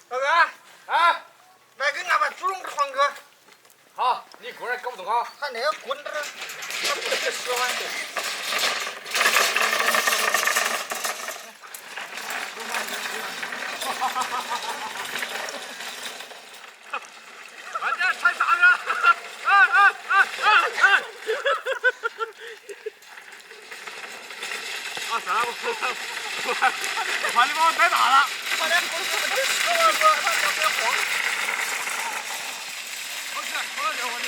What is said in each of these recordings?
老哥，啊，来给俺把猪笼放个。好，你工人搞不动啊？他那个棍子，他不得使唤。慢点，踩啥子？啊啥？我怕你把我踩大了。他连棍子都使唤不，他就别慌。好去，我来我去。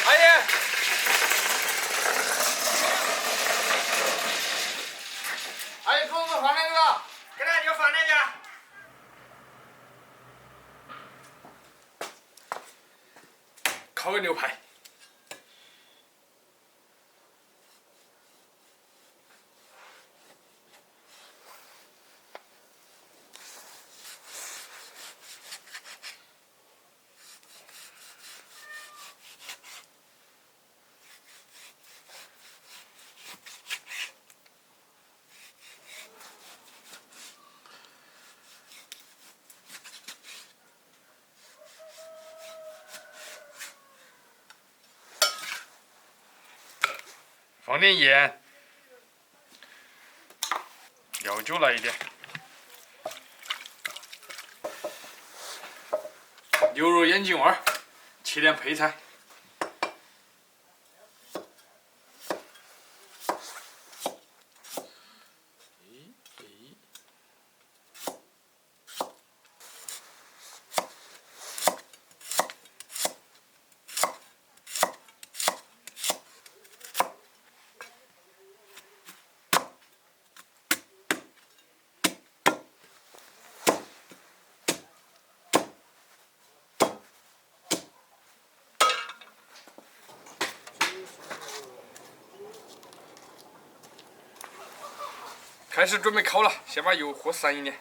阿姨，阿姨，猪子放哪个？给他就放那边。烤个牛排。放点盐，料酒来一点，牛肉眼睛丸，切点配菜。开始准备烤了，先把油和散一点。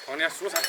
放点蔬菜。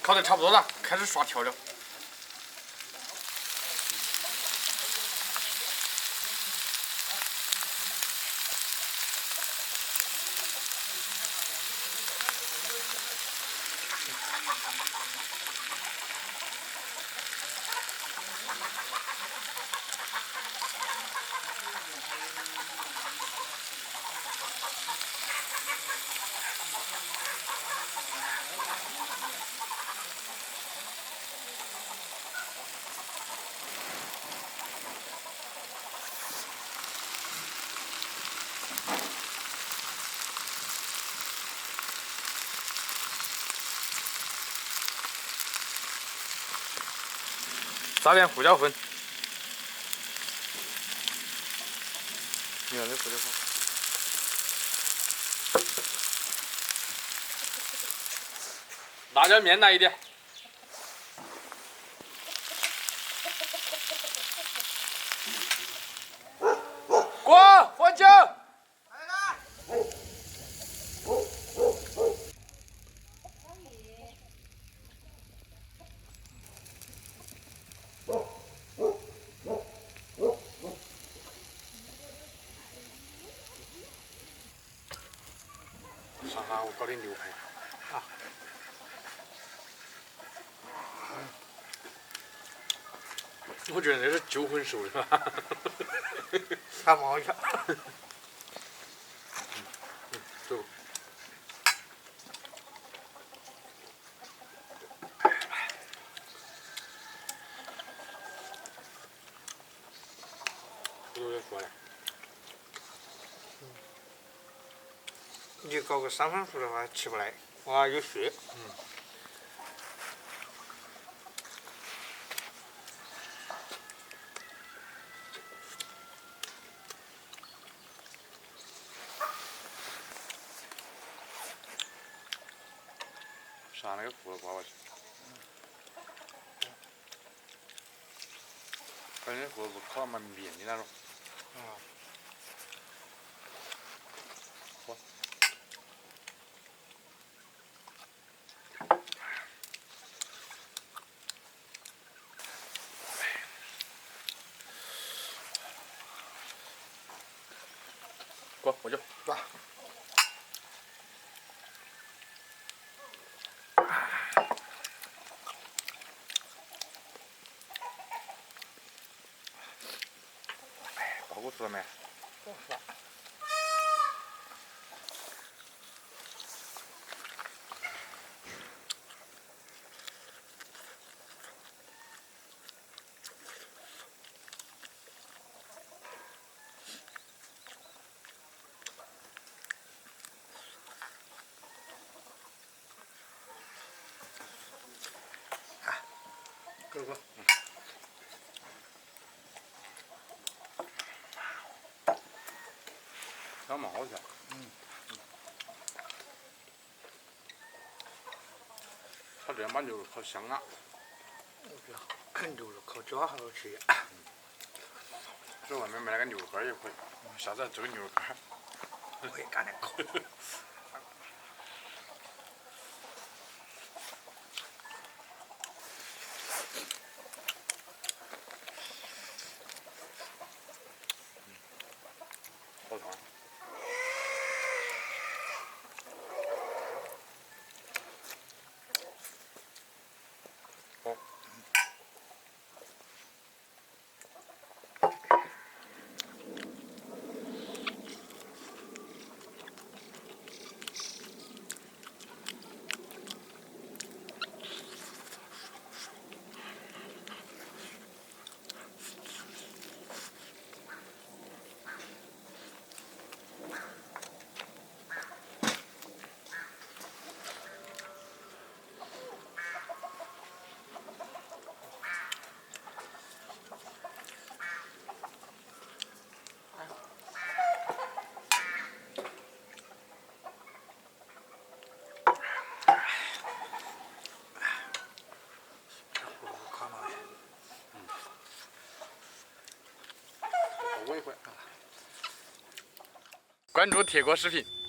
烤得差不多了，开始刷调料。撒点胡椒粉。你看这胡椒粉。辣椒面来一点。锅放酒。上下午搞点牛排啊！我觉得那是酒魂熟的吧？还冒一下。走。有点说了。你搞个三分熟的话吃不来，哇有血。上那个胡子刮过去。感觉胡子烤蛮绵的那种。啊。锅我就抓。包裹住了没？够不？还蛮好吃。他这样把牛肉烤香啊！啃牛肉烤焦还好吃。这外面买那个牛肉干也可以，下次做个牛肉干。我也干得烤。好烫。好。关注铁锅视频。